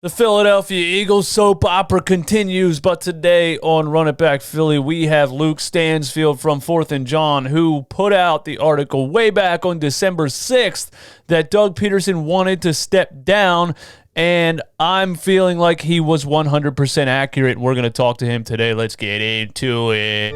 The Philadelphia Eagles soap opera continues, but today on Run It Back Philly, we have Luke Stansfield from 4th and Jawn, who put out the article way back on December 6th that Doug Pederson wanted to step down, and I'm feeling like he was 100% accurate. We're going to talk to him today. Let's get into it.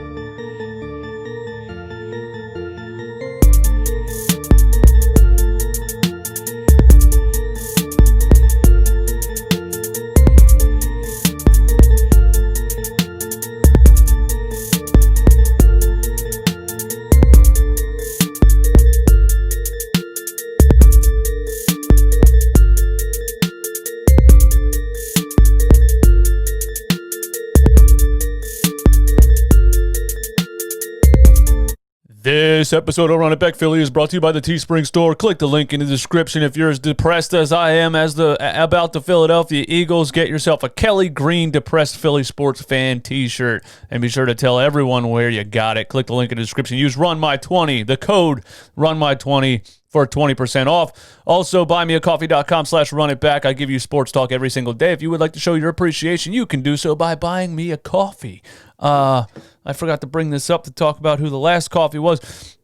This episode of Run It Back Philly is brought to you by the Teespring store. Click the link in the description if you're as depressed as I am about the Philadelphia Eagles. Get yourself a Kelly Green Depressed Philly Sports Fan t-shirt and be sure to tell everyone where you got it. Click the link in the description. Use RunMy20, the code RunMy20 for 20% off. Also, buymeacoffee.com/runitback. I give you sports talk every single day. If you would like to show your appreciation, you can do so by buying me a coffee. I forgot to bring this up to talk about who the last coffee was.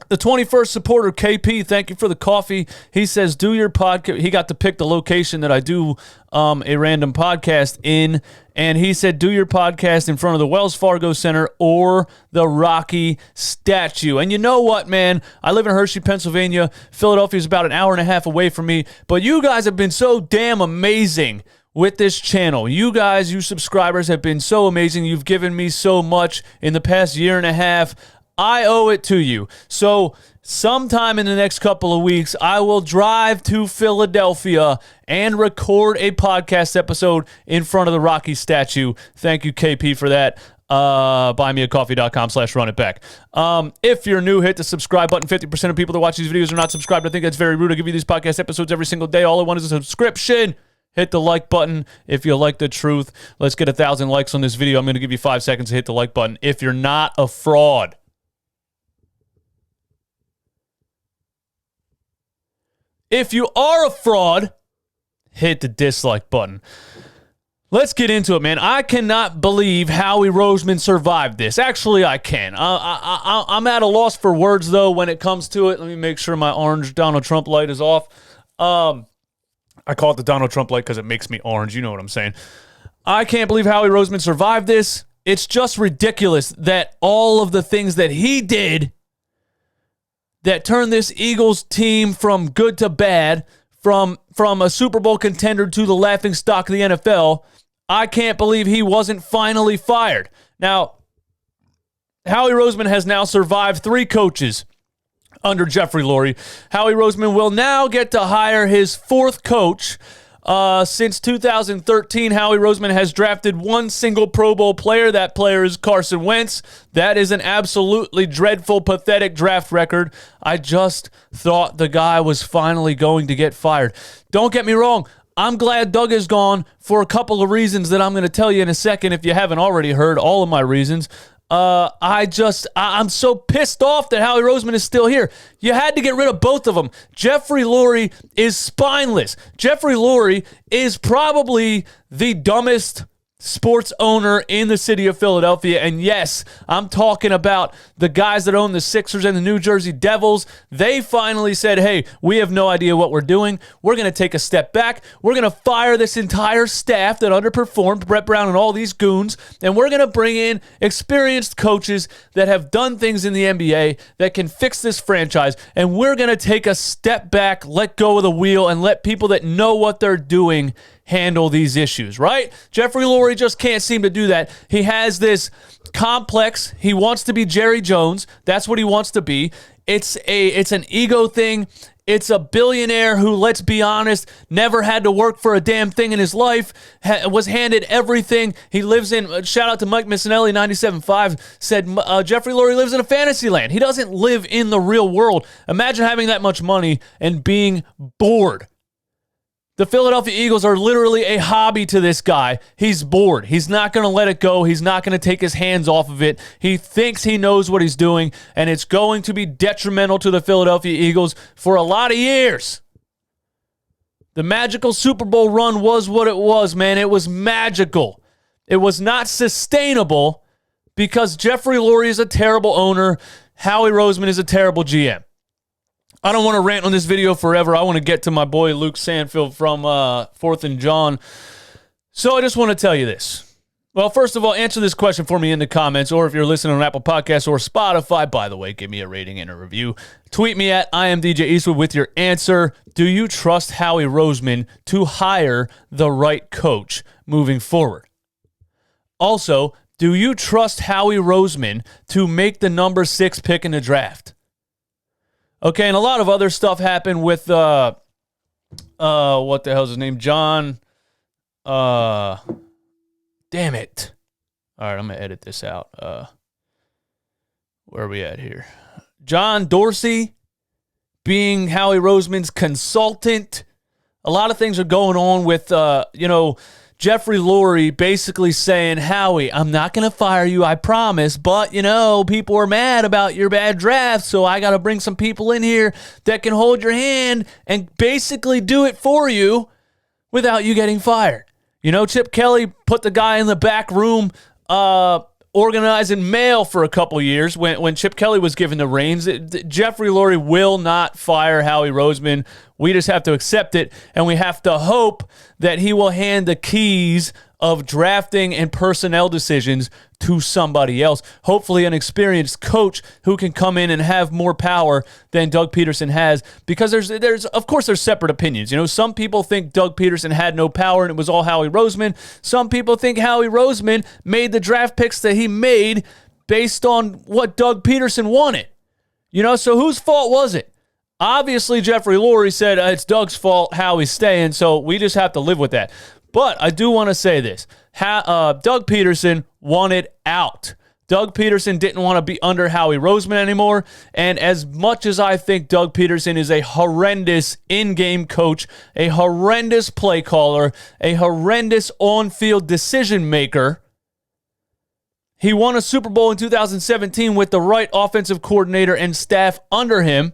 The 21st supporter, KP, thank you for the coffee. He says, do your podcast. He got to pick the location that I do a random podcast in, and he said, do your podcast in front of the Wells Fargo Center or the Rocky statue. And you know what, man? I live in Hershey, Pennsylvania. Philadelphia is about an hour and a half away from me, but you guys have been so damn amazing with this channel. You guys, you subscribers, have been so amazing. You've given me so much in the past year and a half. I owe it to you. So sometime in the next couple of weeks, I will drive to Philadelphia and record a podcast episode in front of the Rocky statue. Thank you, KP, for that. Buymeacoffee.com/runitback. If you're new, hit the subscribe button. 50% of people that watch these videos are not subscribed. I think that's very rude. I give you these podcast episodes every single day. All I want is a subscription. Hit the like button if you like the truth. Let's get 1,000 likes on this video. I'm going to give you 5 seconds to hit the like button if you're not a fraud. If you are a fraud, hit the dislike button. Let's get into it, man. I cannot believe Howie Roseman survived this. Actually, I can. I'm at a loss for words, though, when it comes to it. Let me make sure my orange Donald Trump light is off. I call it the Donald Trump light because it makes me orange. You know what I'm saying. I can't believe Howie Roseman survived this. It's just ridiculous that all of the things that he did that turned this Eagles team from good to bad, from a Super Bowl contender to the laughingstock of the NFL, I can't believe he wasn't finally fired. Now, Howie Roseman has now survived 3 coaches under Jeffery Lurie. Howie Roseman will now get to hire his 4th coach. Since 2013, Howie Roseman has drafted 1 single Pro Bowl player. That player is Carson Wentz. That is an absolutely dreadful, pathetic draft record. I just thought the guy was finally going to get fired. Don't get me wrong. I'm glad Doug is gone for a couple of reasons that I'm going to tell you in a second if you haven't already heard all of my reasons. I'm so pissed off that Howie Roseman is still here. You had to get rid of both of them. Jeffery Lurie is spineless. Jeffery Lurie is probably the dumbest sports owner in the city of Philadelphia. And yes, I'm talking about the guys that own the Sixers and the New Jersey Devils. They finally said, hey, we have no idea what we're doing. We're going to take a step back. We're going to fire this entire staff that underperformed, Brett Brown and all these goons, and we're going to bring in experienced coaches that have done things in the NBA that can fix this franchise, and we're going to take a step back, let go of the wheel, and let people that know what they're doing handle these issues, right? Jeffery Lurie just can't seem to do that. He has this complex. He wants to be Jerry Jones. That's what he wants to be. It's an ego thing. It's a billionaire who, let's be honest, never had to work for a damn thing in his life, was handed everything. He lives in, shout out to Mike Missinelli, 97.5, said Jeffery Lurie lives in a fantasy land. He doesn't live in the real world. Imagine having that much money and being bored. The Philadelphia Eagles are literally a hobby to this guy. He's bored. He's not going to let it go. He's not going to take his hands off of it. He thinks he knows what he's doing, and it's going to be detrimental to the Philadelphia Eagles for a lot of years. The magical Super Bowl run was what it was, man. It was magical. It was not sustainable because Jeffery Lurie is a terrible owner. Howie Roseman is a terrible GM. I don't want to rant on this video forever. I want to get to my boy Luke Stansfield from 4th and Jawn. So I just want to tell you this. Well, first of all, answer this question for me in the comments, or if you're listening on Apple Podcasts or Spotify, by the way, give me a rating and a review. Tweet me at I am DJ Eastwood with your answer. Do you trust Howie Roseman to hire the right coach moving forward? Also, do you trust Howie Roseman to make the number 6 pick in the draft? Okay, and a lot of other stuff happened with, what the hell's his name? Jawn, damn it. All right, I'm going to edit this out. Where are we at here? John Dorsey being Howie Roseman's consultant. A lot of things are going on with, Jeffery Lurie basically saying, Howie, I'm not going to fire you, I promise, but, people are mad about your bad draft, so I got to bring some people in here that can hold your hand and basically do it for you without you getting fired. Chip Kelly put the guy in the back room organizing mail for a couple years when Chip Kelly was given the reins. Jeffery Lurie will not fire Howie Roseman. We just have to accept it, and we have to hope that he will hand the keys of drafting and personnel decisions to somebody else. Hopefully an experienced coach who can come in and have more power than Doug Pederson has, because there's of course there's separate opinions. Some people think Doug Pederson had no power and it was all Howie Roseman. Some people think Howie Roseman made the draft picks that he made based on what Doug Pederson wanted. So whose fault was it? Obviously, Jeffery Lurie said it's Doug's fault, Howie's staying, so we just have to live with that. But I do want to say this. Doug Pederson wanted out. Doug Pederson didn't want to be under Howie Roseman anymore, and as much as I think Doug Pederson is a horrendous in-game coach, a horrendous play caller, a horrendous on-field decision maker, he won a Super Bowl in 2017 with the right offensive coordinator and staff under him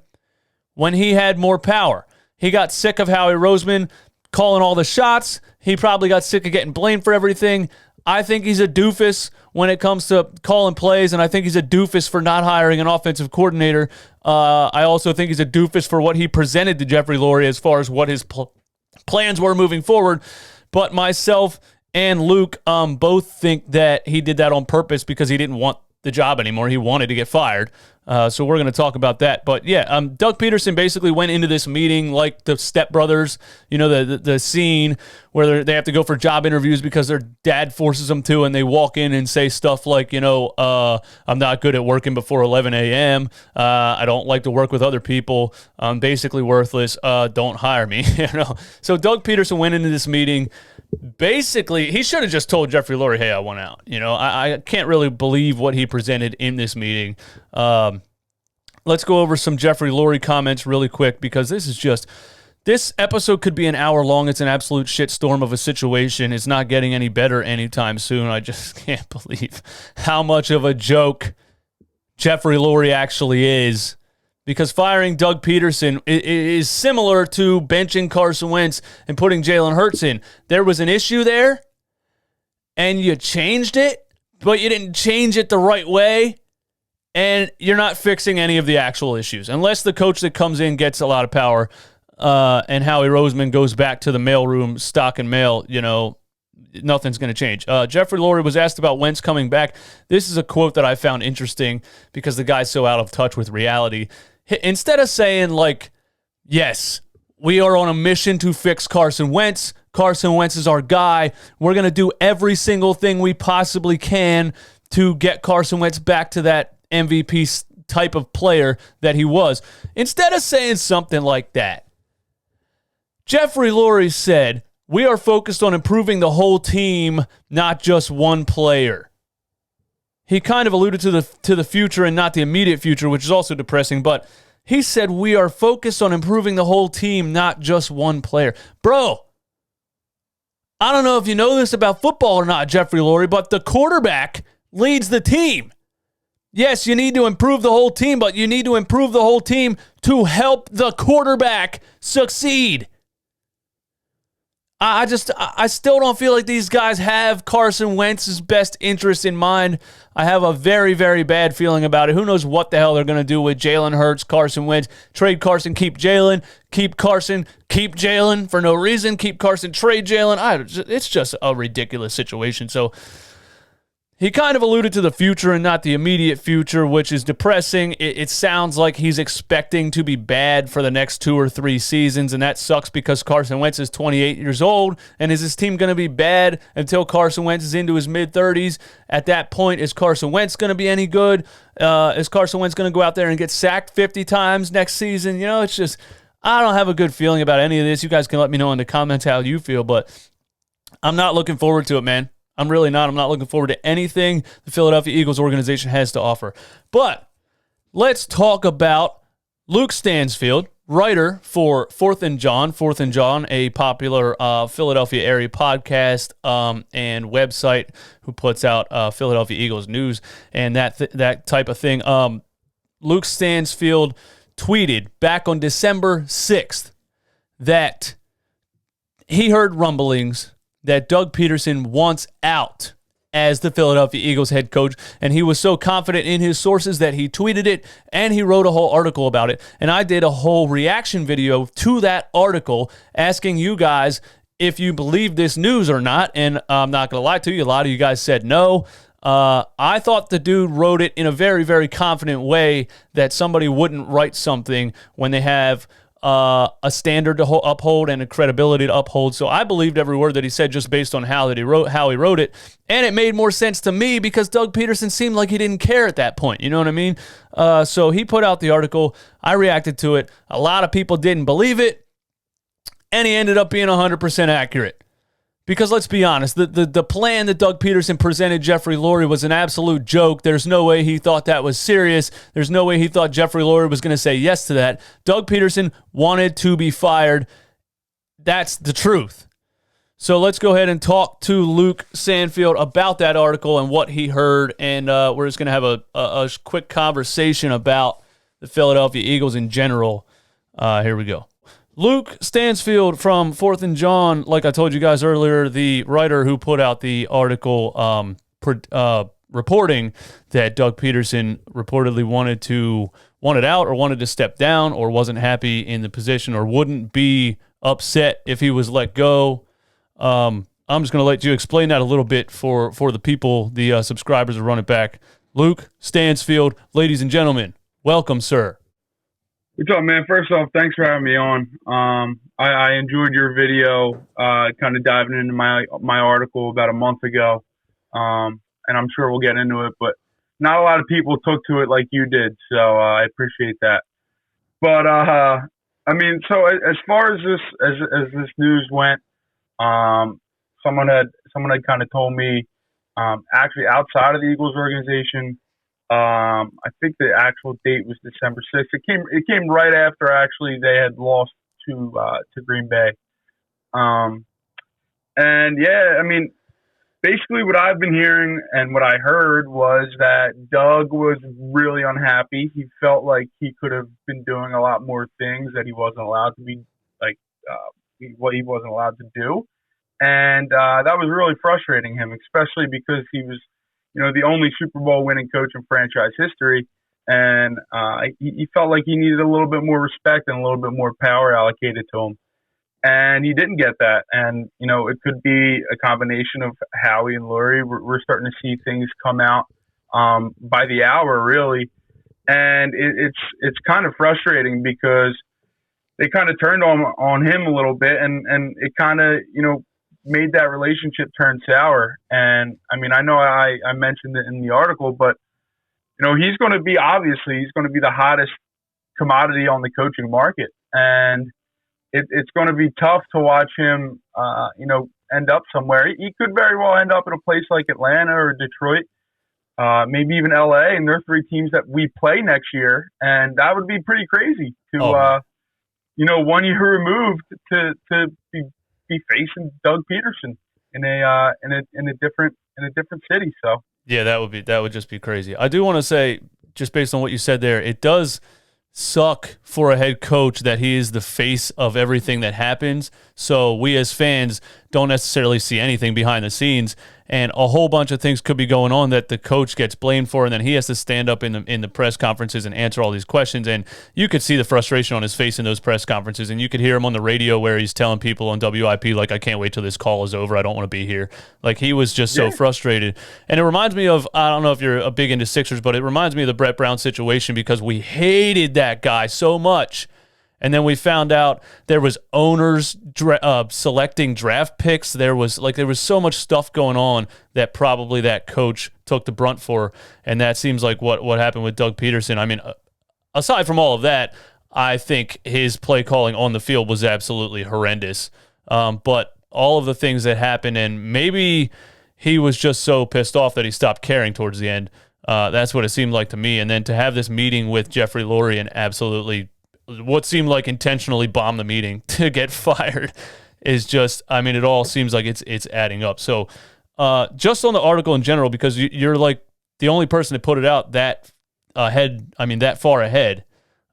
when he had more power. He got sick of Howie Roseman calling all the shots. He probably got sick of getting blamed for everything. I think he's a doofus when it comes to calling plays, and I think he's a doofus for not hiring an offensive coordinator. I also think he's a doofus for what he presented to Jeffery Lurie as far as what his plans were moving forward. But myself and Luke both think that he did that on purpose because he didn't want the job anymore. He wanted to get fired. So we're going to talk about that. But yeah, Doug Pederson basically went into this meeting like the Step Brothers, the scene where they have to go for job interviews because their dad forces them to, and they walk in and say stuff like, I'm not good at working before 11 a.m. I don't like to work with other people. I'm basically worthless. Don't hire me. So Doug Pederson went into this meeting. Basically, he should have just told Jeffery Lurie, hey, I want out. I can't really believe what he presented in this meeting. Let's go over some Jeffery Lurie comments really quick, because this episode could be an hour long. It's an absolute shitstorm of a situation. It's not getting any better anytime soon. I just can't believe how much of a joke Jeffery Lurie actually is. Because firing Doug Pederson is similar to benching Carson Wentz and putting Jalen Hurts in. There was an issue there, and you changed it, but you didn't change it the right way, and you're not fixing any of the actual issues. Unless the coach that comes in gets a lot of power, and Howie Roseman goes back to the mailroom, stock and mail, nothing's going to change. Jeffery Lurie was asked about Wentz coming back. This is a quote that I found interesting because the guy's so out of touch with reality. Instead of saying, yes, we are on a mission to fix Carson Wentz. Carson Wentz is our guy. We're going to do every single thing we possibly can to get Carson Wentz back to that MVP type of player that he was. Instead of saying something like that, Jeffery Lurie said, we are focused on improving the whole team, not just one player. He kind of alluded to the future and not the immediate future, which is also depressing, but he said we are focused on improving the whole team, not just one player. Bro, I don't know if you know this about football or not, Jeffery Lurie, but the quarterback leads the team. Yes, you need to improve the whole team, but you need to improve the whole team to help the quarterback succeed. I still don't feel like these guys have Carson Wentz's best interest in mind. I have a very, very bad feeling about it. Who knows what the hell they're going to do with Jalen Hurts, Carson Wentz. Trade Carson, keep Jalen. Keep Carson, keep Jalen for no reason. Keep Carson, trade Jalen. It's just a ridiculous situation. So he kind of alluded to the future and not the immediate future, which is depressing. It sounds like he's expecting to be bad for the next 2 or 3 seasons, and that sucks because Carson Wentz is 28 years old, and is his team going to be bad until Carson Wentz is into his mid-30s? At that point, is Carson Wentz going to be any good? Is Carson Wentz going to go out there and get sacked 50 times next season? You know, it's just, I don't have a good feeling about any of this. You guys can let me know in the comments how you feel, but I'm not looking forward to it, man. I'm really not. I'm not looking forward to anything the Philadelphia Eagles organization has to offer. But let's talk about Luke Stansfield, writer for Fourth and Jawn. Fourth and Jawn, a popular Philadelphia area podcast and website who puts out Philadelphia Eagles news and that type of thing. Luke Stansfield tweeted back on December 6th that he heard rumblings that Doug Pederson wants out as the Philadelphia Eagles head coach, and he was so confident in his sources that he tweeted it, and he wrote a whole article about it. And I did a whole reaction video to that article asking you guys if you believe this news or not, and I'm not going to lie to you, a lot of you guys said no. I thought the dude wrote it in a very, very confident way that somebody wouldn't write something when they have a standard to uphold and a credibility to uphold. So I believed every word that he said just based on how he wrote it. And it made more sense to me because Doug Pederson seemed like he didn't care at that point. You know what I mean? So he put out the article. I reacted to it. A lot of people didn't believe it. And he ended up being 100% accurate. Because let's be honest, the plan that Doug Pederson presented Jeffery Lurie was an absolute joke. There's no way he thought that was serious. There's no way he thought Jeffery Lurie was going to say yes to that. Doug Pederson wanted to be fired. That's the truth. So let's go ahead and talk to Luke Stansfield about that article and what he heard. And we're just going to have a quick conversation about the Philadelphia Eagles in general. Here we go. Luke Stansfield from Fourth and Jawn, like I told you guys earlier, the writer who put out the article reporting that Doug Pederson reportedly wanted out or wanted to step down or wasn't happy in the position or wouldn't be upset if he was let go. I'm just going to let you explain that a little bit for the people, the subscribers who run it back. Luke Stansfield, ladies and gentlemen, welcome, sir. What's up, man? First off, thanks for having me on. I enjoyed your video, kind of diving into my article about a month ago, and I'm sure we'll get into it. But not a lot of people took to it like you did, so I appreciate that. But I mean, so as far as this news went, someone had kind of told me, actually outside of the Eagles organization. I think the actual date was December 6th. It came right after actually they had lost to Green Bay. And yeah, I mean, basically what I've been hearing and what I heard was that Doug was really unhappy. He felt like he could have been doing a lot more things that he wasn't allowed to be, like what he wasn't allowed to do. And that was really frustrating him, especially because he was, you know, the only Super Bowl winning coach in franchise history. And he felt like he needed a little bit more respect and a little bit more power allocated to him. And he didn't get that. And, you know, it could be a combination of Howie and Lurie. We're starting to see things come out by the hour, really. And it's kind of frustrating because they kind of turned on him a little bit. And it kind of, you know, made that relationship turn sour. And I mean, I know I mentioned it in the article, but you know, he's going to be the hottest commodity on the coaching market. And it's going to be tough to watch him, you know, end up somewhere. He could very well end up in a place like Atlanta or Detroit, maybe even LA. And they're 3 teams that we play next year. And that would be pretty crazy to, you know, 1 year removed to be facing Doug Pederson in a different city. So yeah, that would just be crazy. I do want to say, just based on what you said there, it does suck for a head coach that he is the face of everything that happens. So we as fans don't necessarily see anything behind the scenes, and a whole bunch of things could be going on that the coach gets blamed for, and then he has to stand up in the press conferences and answer all these questions. And you could see the frustration on his face in those press conferences, and you could hear him on the radio where he's telling people on WIP, like, I can't wait till this call is over. I don't want to be here. Like, he was just so frustrated. And it reminds me of, I don't know if you're a big into Sixers, but it reminds me of the Brett Brown situation, because we hated that guy so much. And then we found out there was owners selecting draft picks. There was so much stuff going on that probably that coach took the brunt for. And that seems like what happened with Doug Pederson. I mean, aside from all of that, I think his play calling on the field was absolutely horrendous. But all of the things that happened, and maybe he was just so pissed off that he stopped caring towards the end. That's what it seemed like to me. And then to have this meeting with Jeffery Lurie and absolutely what seemed like intentionally bomb the meeting to get fired is just, I mean, it all seems like it's adding up. So just on the article in general, because you're like the only person that put it out that far ahead.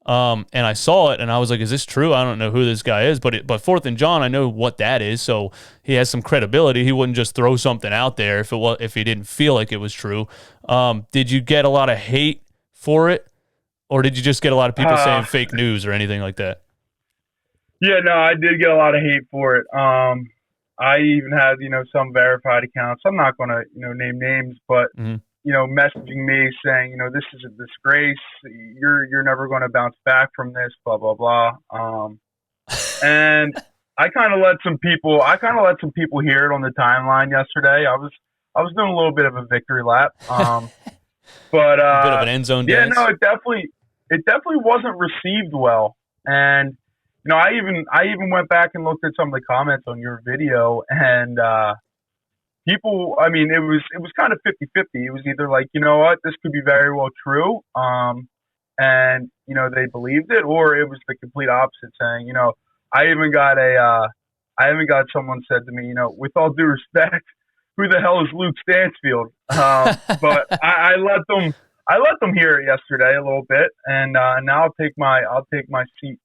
And I saw it and I was like, is this true? I don't know who this guy is, but 4th and Jawn, I know what that is. So he has some credibility. He wouldn't just throw something out there if he didn't feel like it was true. Did you get a lot of hate for it? Or did you just get a lot of people saying fake news or anything like that? Yeah, no, I did get a lot of hate for it. I even had, some verified accounts. I'm not going to, name names, but, messaging me saying, this is a disgrace. You're never going to bounce back from this, blah, blah, blah. And I kind of let some people hear it on the timeline yesterday. I was doing a little bit of a victory lap. But a bit of an end zone dance. Yeah, no, it definitely wasn't received well. And I even went back and looked at some of the comments on your video, and people, I mean, it was kind of 50-50. It was either like, you know what, this could be very well true, and they believed it, or it was the complete opposite, saying, I even got someone said to me, with all due respect, who the hell is Luke Stansfield? But I let them hear it yesterday a little bit, and now I'll take my seat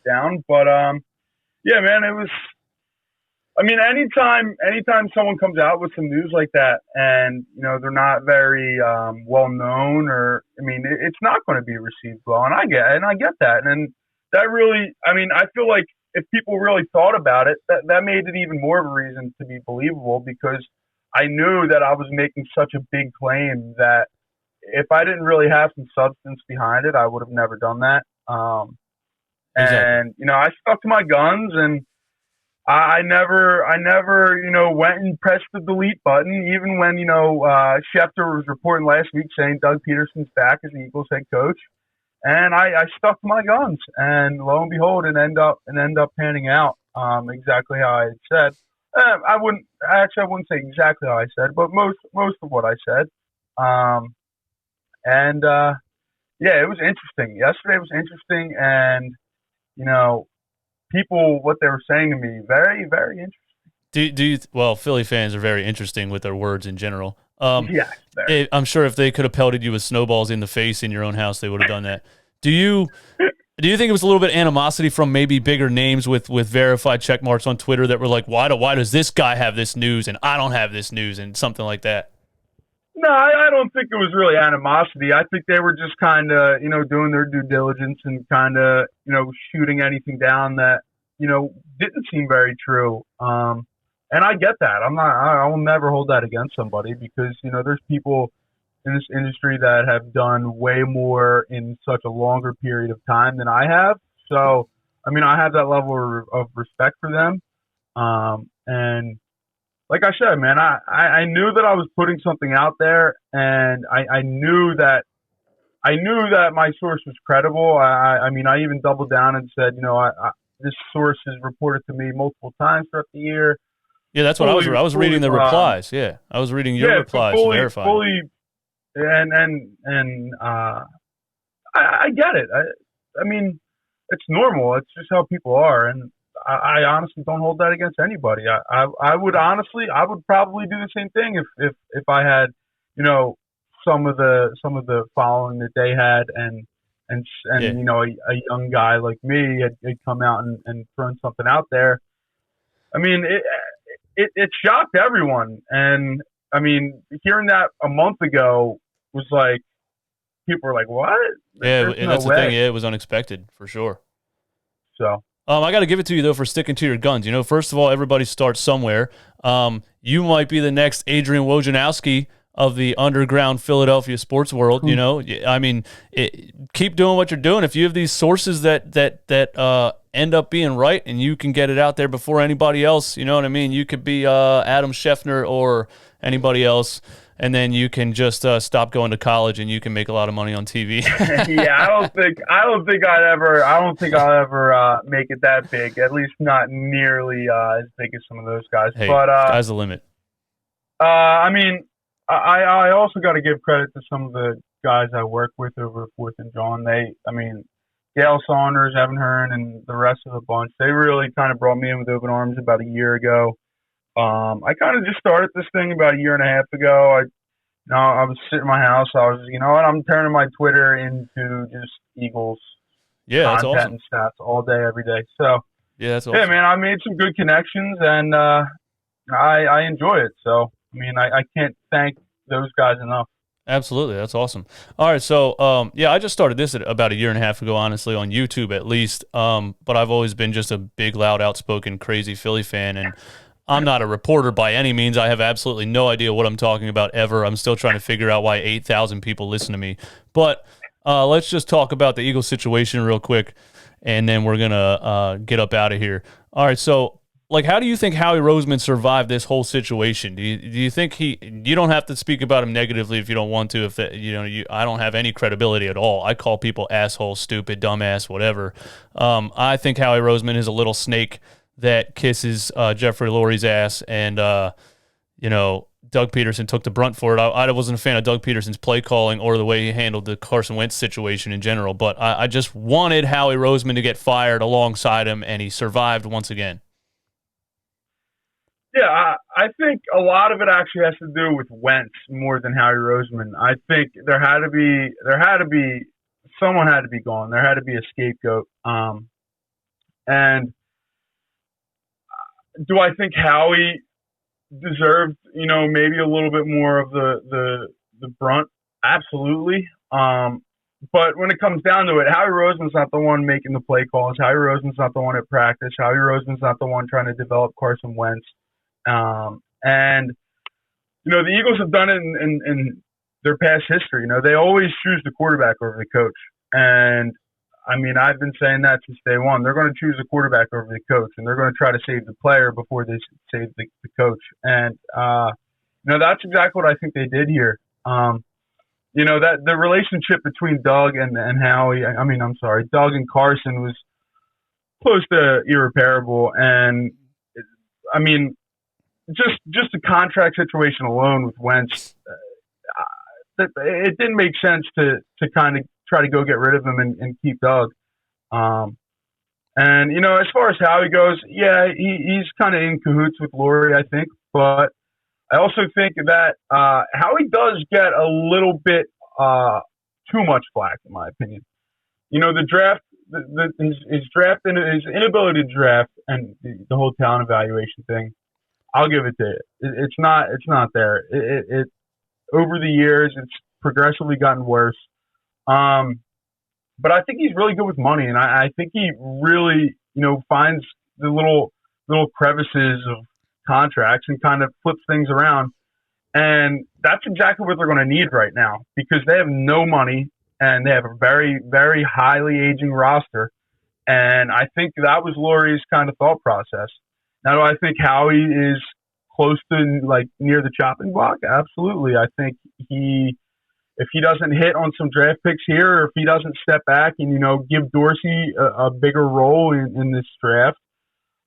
down. But yeah, man, it was. I mean, anytime someone comes out with some news like that, and they're not very well known, or it's not going to be received well, and I get that, and that really, I feel like if people really thought about it, that made it even more of a reason to be believable, because I knew that I was making such a big claim that if I didn't really have some substance behind it, I would have never done that. And, I stuck to my guns, and I never, went and pressed the delete button, even when, Schefter was reporting last week saying Doug Pederson's back as the Eagles head coach. And I stuck to my guns, and lo and behold, it ended up panning out exactly how I had said. I wouldn't say exactly how I said, but most of what I said. Yeah, it was interesting. Yesterday was interesting, and people, what they were saying to me, very, very interesting. Well, Philly fans are very interesting with their words in general. Yeah, I'm sure if they could have pelted you with snowballs in the face in your own house, they would have done that. Do you think it was a little bit animosity from maybe bigger names with verified check marks on Twitter that were like, why does this guy have this news and I don't have this news, and something like that? No, I don't think it was really animosity. I think they were just kind of, doing their due diligence and kind of, shooting anything down that, didn't seem very true. And I get that. I will never hold that against somebody, because, there's people in this industry that have done way more in such a longer period of time than I have. So, I have that level of respect for them. And like I said, man, I knew that I was putting something out there, and I knew that my source was credible. I even doubled down and said, this source has reported to me multiple times throughout the year. Yeah, that's what I was reading the replies. Yeah, I was reading your replies to verify. And I get it. It's normal. It's just how people are, and I honestly don't hold that against anybody. I would probably do the same thing if I had, some of the following that they had, and and Yeah. you know, a young guy like me had come out and thrown something out there. I mean, it shocked everyone, and I mean, hearing that a month ago was like people were like, "What? Yeah, There's and no that's the thing. way." Yeah, it was unexpected for sure. So I got to give it to you though for sticking to your guns. You know, first of all, everybody starts somewhere. You might be the next Adrian Wojnarowski of the underground Philadelphia sports world. You know, I mean, keep doing what you're doing. If you have these sources that end up being right, and you can get it out there before anybody else, you know what I mean. You could be Adam Scheffner or anybody else. And then you can just stop going to college, and you can make a lot of money on TV. yeah, I don't think I'll ever make it that big. At least not nearly as big as some of those guys. Hey, But sky's the limit. I mean, I also got to give credit to some of the guys I work with over at Fourth and Jawn. I mean, Gail Saunders, Evan Hearn, and the rest of the bunch. They really kind of brought me in with open arms about a year ago. I kind of just started this thing about a year and a half ago. I was sitting in my house. I was, you know what, I'm turning my Twitter into just Eagles That's content awesome. and stats all day, every day. So, Yeah, that's awesome. yeah, man, I made some good connections, and I enjoy it. So, I mean, I can't thank those guys enough. Absolutely, that's awesome. All right, so I just started this about a year and a half ago, honestly, on YouTube at least. But I've always been just a big, loud, outspoken, crazy Philly fan, and I'm not a reporter by any means. I have absolutely no idea what I'm talking about ever. I'm still trying to figure out why 8,000 people listen to me. But let's just talk about the Eagles situation real quick, and then we're gonna get up out of here. All right, so like, how do you think Howie Roseman survived this whole situation? Do you think you don't have to speak about him negatively if you don't want to. If that, I don't have any credibility at all. I call people asshole, stupid, dumbass, whatever. I think Howie Roseman is a little snake that kisses Jeffery Lurie's ass, and Doug Pederson took the brunt for it. I wasn't a fan of Doug Pederson's play calling or the way he handled the Carson Wentz situation in general, but I just wanted Howie Roseman to get fired alongside him, and he survived once again. Yeah, I think a lot of it actually has to do with Wentz more than Howie Roseman. I think someone had to be gone. There had to be a scapegoat. And do I think Howie deserved, maybe a little bit more of the brunt? Absolutely. But when it comes down to it, Howie Roseman's not the one making the play calls. Howie Roseman's not the one at practice. Howie Roseman's not the one trying to develop Carson Wentz. And the Eagles have done it in their past history. They always choose the quarterback over the coach. And I mean, I've been saying that since day one. They're going to choose the quarterback over the coach, and they're going to try to save the player before they save the coach. And that's exactly what I think they did here. That the relationship between Doug and Howie, Doug and Carson was close to irreparable. And I mean, just the contract situation alone with Wentz, it didn't make sense to kind of try to go get rid of him and keep Doug. As far as Howie goes, yeah, he's kind of in cahoots with Lurie, I think. But I also think that Howie does get a little bit too much flack, in my opinion. The draft, his draft and his inability to draft, and the whole talent evaluation thing, I'll give it to you. It's not there. It over the years, it's progressively gotten worse. But I think he's really good with money, and I think he really, finds the little crevices of contracts and kind of flips things around. And that's exactly what they're going to need right now, because they have no money and they have a very, very highly aging roster. And I think that was Lurie's kind of thought process. Now, do I think Howie is close to near the chopping block? Absolutely. I think if he doesn't hit on some draft picks here, or if he doesn't step back and give Dorsey a bigger role in this draft,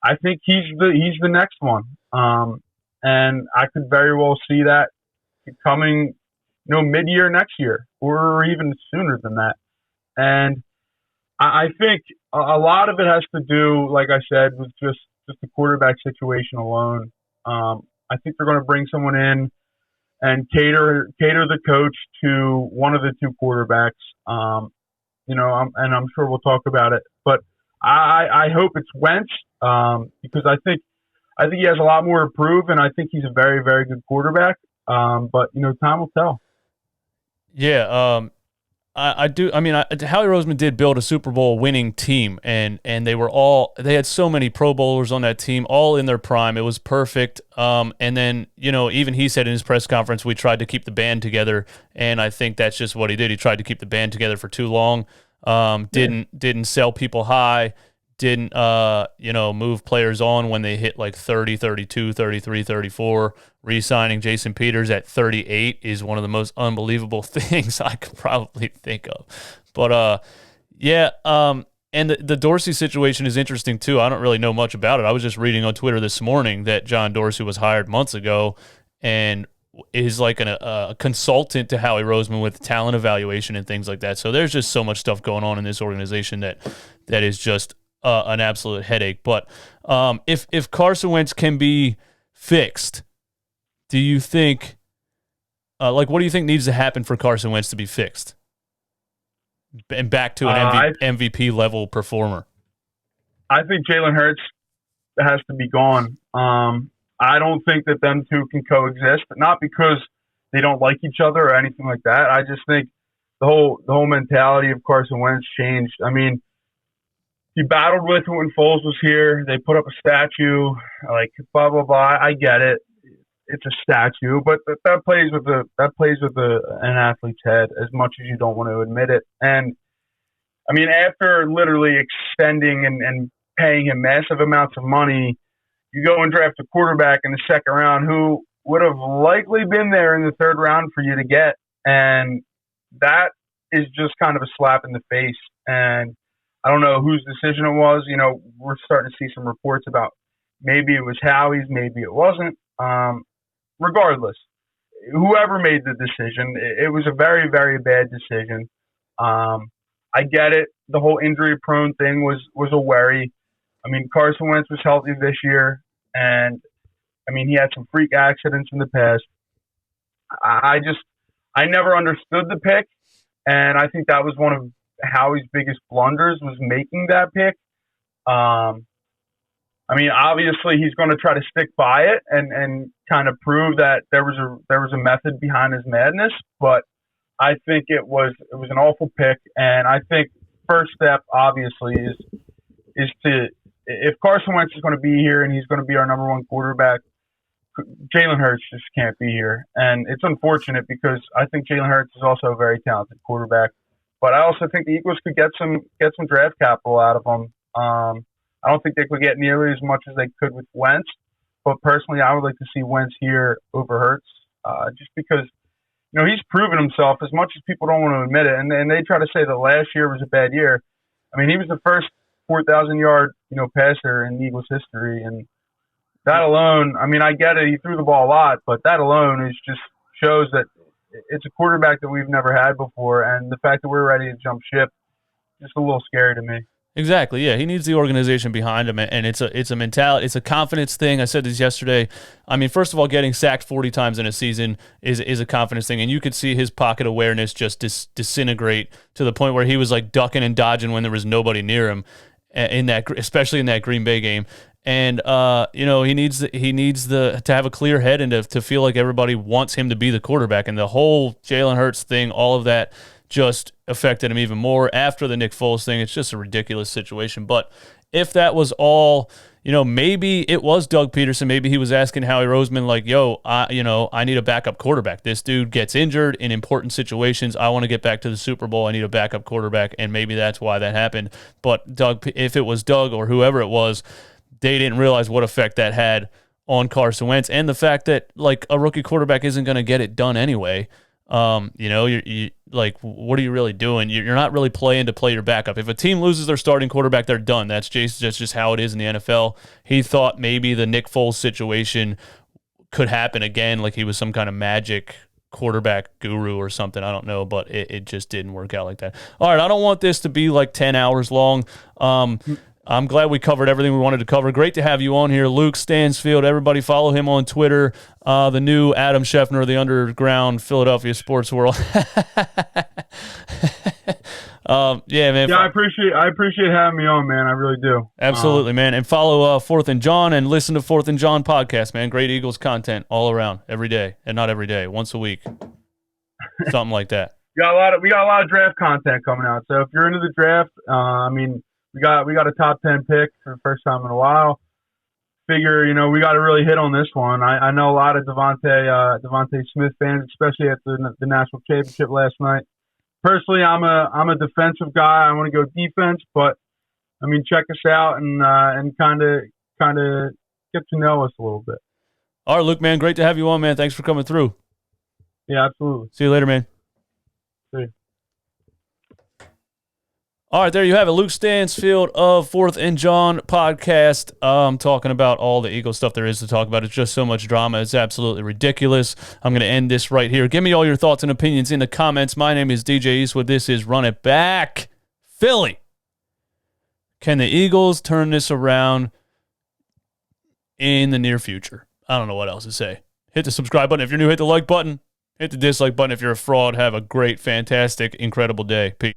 I think he's the next one. And I could very well see that coming, mid-year next year, or even sooner than that. And I think a lot of it has to do, like I said, with just the quarterback situation alone. I think they're going to bring someone in and cater the coach to one of the two quarterbacks. and I'm sure we'll talk about it. But I hope it's Wentz because I think he has a lot more to prove, and I think he's a very, very good quarterback. But time will tell. Yeah, I do. I mean, Howie Roseman did build a Super Bowl winning team, and they had so many Pro Bowlers on that team, all in their prime. It was perfect. And then, even he said in his press conference, we tried to keep the band together, and I think that's just what he did. He tried to keep the band together for too long. Didn't sell people high, didn't move players on when they hit like 30, 32, 33, 34. Re-signing Jason Peters at 38 is one of the most unbelievable things I could probably think of. But and the Dorsey situation is interesting too. I don't really know much about it. I was just reading on Twitter this morning that John Dorsey was hired months ago and is like a consultant to Howie Roseman with talent evaluation and things like that. So there's just so much stuff going on in this organization that is just an absolute headache. But if Carson Wentz can be fixed, do you think what do you think needs to happen for Carson Wentz to be fixed and back to an MVP level performer? I think Jalen Hurts has to be gone. I don't think that them two can coexist, not because they don't like each other or anything like that. I just think the whole mentality of Carson Wentz changed. I mean, he battled with it when Foles was here. They put up a statue, like blah blah blah. I get it. It's a statue, but that plays with an athlete's head as much as you don't want to admit it. And I mean, after literally extending and paying him massive amounts of money, you go and draft a quarterback in the second round who would have likely been there in the third round for you to get. And that is just kind of a slap in the face. And I don't know whose decision it was. We're starting to see some reports about maybe it was Howie's, maybe it wasn't. Regardless, whoever made the decision, it was a very, very bad decision. I get it. The whole injury-prone thing was a worry. I mean, Carson Wentz was healthy this year, and I mean, he had some freak accidents in the past. I never understood the pick, and I think that was one of Howie's biggest blunders was making that pick. I mean, obviously, he's going to try to stick by it and kind of prove that there was a method behind his madness. But I think it was an awful pick, and I think first step obviously is to, if Carson Wentz is going to be here and he's going to be our number one quarterback, Jalen Hurts just can't be here. And it's unfortunate because I think Jalen Hurts is also a very talented quarterback. But I also think the Eagles could get some draft capital out of him. I don't think they could get nearly as much as they could with Wentz. But personally, I would like to see Wentz here over Hurts, just because he's proven himself as much as people don't want to admit it. And they try to say that last year was a bad year. I mean, he was the first 4,000-yard passer in Eagles history, and that alone, I mean, I get it. He threw the ball a lot, but that alone just shows that it's a quarterback that we've never had before, and the fact that we're ready to jump ship is just a little scary to me. Exactly. Yeah, he needs the organization behind him, and it's a mentality, it's a confidence thing. I said this yesterday. I mean, first of all, getting sacked 40 times in a season is a confidence thing, and you could see his pocket awareness just disintegrate to the point where he was like ducking and dodging when there was nobody near him, especially in that Green Bay game. And he needs to have a clear head and to feel like everybody wants him to be the quarterback. And the whole Jalen Hurts thing, all of that just affected him even more after the Nick Foles thing. It's just a ridiculous situation. But if that was all, maybe it was Doug Pederson. Maybe he was asking Howie Roseman, like, yo, I need a backup quarterback. This dude gets injured in important situations. I want to get back to the Super Bowl. I need a backup quarterback. And maybe that's why that happened. But if it was Doug or whoever it was, they didn't realize what effect that had on Carson Wentz and the fact that, like, a rookie quarterback isn't going to get it done anyway. You like, what are you really doing? You're not really playing to play your backup. If a team loses their starting quarterback, they're done. That's just how it is in the NFL. He thought maybe the Nick Foles situation could happen again, like he was some kind of magic quarterback guru or something. I don't know, but it just didn't work out like that. All right, I don't want this to be like 10 hours long. I'm glad we covered everything we wanted to cover. Great to have you on here, Luke Stansfield. Everybody follow him on Twitter. The new Adam Scheffner of the underground Philadelphia sports world. Yeah, man. Yeah, I appreciate having me on, man. I really do. Absolutely, man. And follow Fourth and Jawn and listen to Fourth and Jawn podcast, man. Great Eagles content all around, every day, and not every day, once a week, something like that. We got a lot of draft content coming out. So if you're into the draft, I mean, we got a top 10 pick for the first time in a while. Figure, we got to really hit on this one. I know a lot of Devontae Smith fans, especially at the national championship last night. Personally, I'm a defensive guy. I want to go defense, but I mean, check us out and kind of get to know us a little bit. All right, Luke, man, great to have you on, man. Thanks for coming through. Yeah, absolutely. See you later, man. See you. All right, there you have it. Luke Stansfield of Fourth and Jawn podcast. Talking about all the Eagle stuff there is to talk about. It's just so much drama. It's absolutely ridiculous. I'm going to end this right here. Give me all your thoughts and opinions in the comments. My name is DJ Eastwood. This is Run It Back Philly. Can the Eagles turn this around in the near future? I don't know what else to say. Hit the subscribe button if you're new. Hit the like button. Hit the dislike button if you're a fraud. Have a great, fantastic, incredible day. Peace.